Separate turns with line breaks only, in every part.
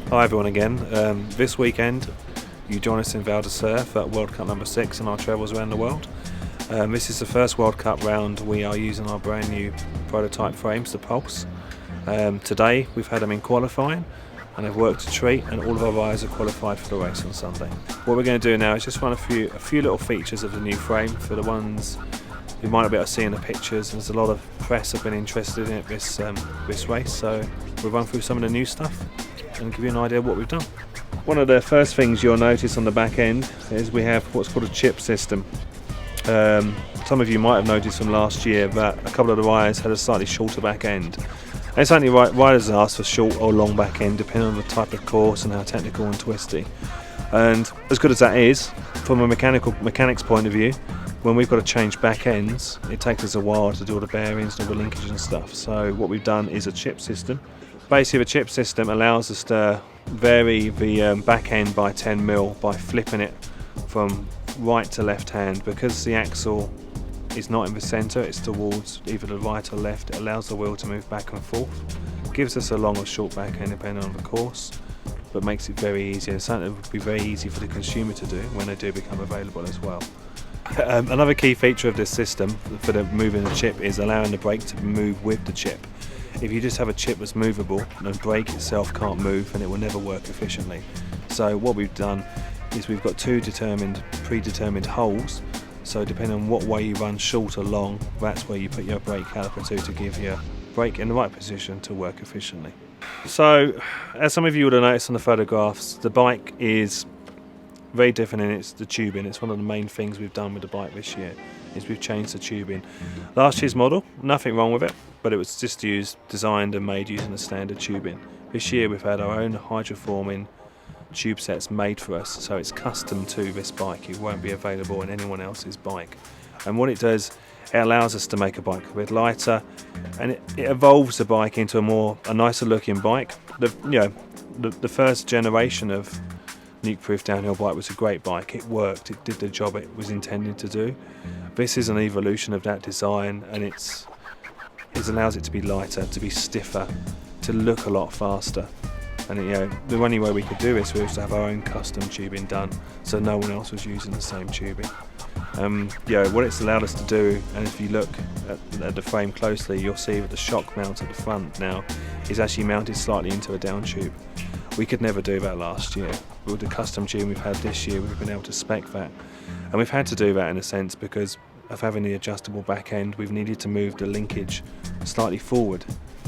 Hi everyone again. This weekend you join us in Val d'Isère at World Cup number 6 in our travels around the world. This is the first World Cup round we are using our brand new prototype frames, the Pulse. Today we've had them in qualifying and they've worked a treat, and all of our riders are qualified for the race on Sunday. What we're going to do now is just run a few little features of the new frame for the ones who might not be able to see in the pictures. There's a lot of press have been interested in it this race, so we'll run through some of the new stuff and give you an idea of what we've done. One of the first things you'll notice on the back end is we have what's called a chip system. Some of you might have noticed from last year that a couple of the riders had a slightly shorter back end. And it's only riders ask for short or long back end depending on the type of course and how technical and twisty. And as good as that is, from a mechanics point of view, when we've got to change back ends, it takes us a while to do all the bearings and all the linkage and stuff. So what we've done is a chip system. Basically, the chip system allows us to vary the back end by 10 mil by flipping it from right to left hand. Because the axle is not in the centre, it's towards either the right or left, it allows the wheel to move back and forth. Gives us a long or short back end depending on the course, but makes it very easy, and something that would be very easy for the consumer to do when they do become available as well. Another key feature of this system for the moving the chip is allowing the brake to move with the chip. If you just have a chip that's movable, the brake itself can't move and it will never work efficiently. So what we've done is we've got two predetermined holes, so depending on what way you run, short or long, that's where you put your brake caliper to give your brake in the right position to work efficiently. So as some of you would have noticed on the photographs, the bike is very different in the tubing. It's one of the main things we've done with the bike this year, is we've changed the tubing. Last year's model, nothing wrong with it, but it was just designed and made using the standard tubing. This year we've had our own hydroforming tube sets made for us, so it's custom to this bike. It won't be available in anyone else's bike. And what it does, it allows us to make a bike a bit lighter, and it evolves the bike into a nicer looking bike. The first generation of Nukeproof downhill bike was a great bike. It worked, it did the job it was intended to do. This is an evolution of that design, and it allows it to be lighter, to be stiffer, to look a lot faster. And the only way we could do this was to have our own custom tubing done, so no one else was using the same tubing. What it's allowed us to do, and if you look at the frame closely, you'll see that the shock mount at the front now is actually mounted slightly into a down tube. We could never do that last year. With the custom tube we've had this year, we've been able to spec that. And we've had to do that in a sense because of having the adjustable back end. We've needed to move the linkage slightly forward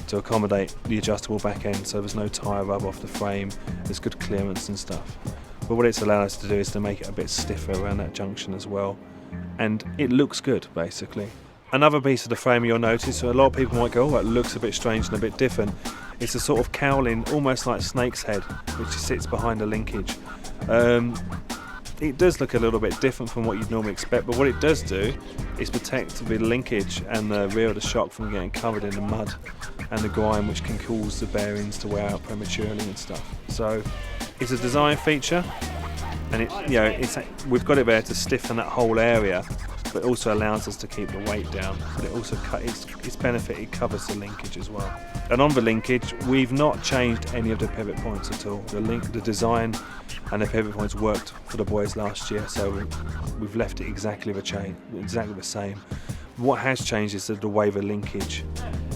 to accommodate the adjustable back end, so there's no tyre rub off the frame, there's good clearance and stuff. But what it's allowed us to do is to make it a bit stiffer around that junction as well. And it looks good, basically. Another piece of the frame you'll notice, so a lot of people might go, oh, that looks a bit strange and a bit different. It's a sort of cowling, almost like snake's head, which sits behind the linkage. It does look a little bit different from what you'd normally expect, but what it does do is protect the linkage and the rear of the shock from getting covered in the mud and the grime, which can cause the bearings to wear out prematurely and stuff. So it's a design feature, and we've got it there to stiffen that whole area, but it also allows us to keep the weight down. But it also its benefit, it covers the linkage as well. And on the linkage, we've not changed any of the pivot points at all. The design and the pivot points worked for the boys last year, so we've left it exactly the same. What has changed is the way the linkage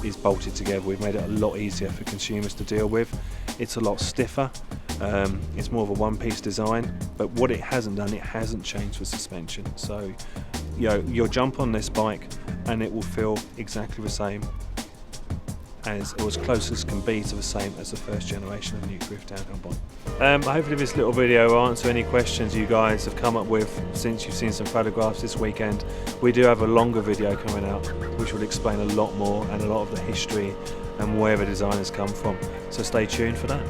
is bolted together. We've made it a lot easier for consumers to deal with. It's a lot stiffer. It's more of a one-piece design, but what it hasn't done, it hasn't changed the suspension. So you'll jump on this bike and it will feel exactly the same or as close as can be to the same as the first generation of Nukeproof downhill bike. Hopefully this little video will answer any questions you guys have come up with since you've seen some photographs this weekend. We do have a longer video coming out which will explain a lot more and a lot of the history and where the design has come from, so stay tuned for that.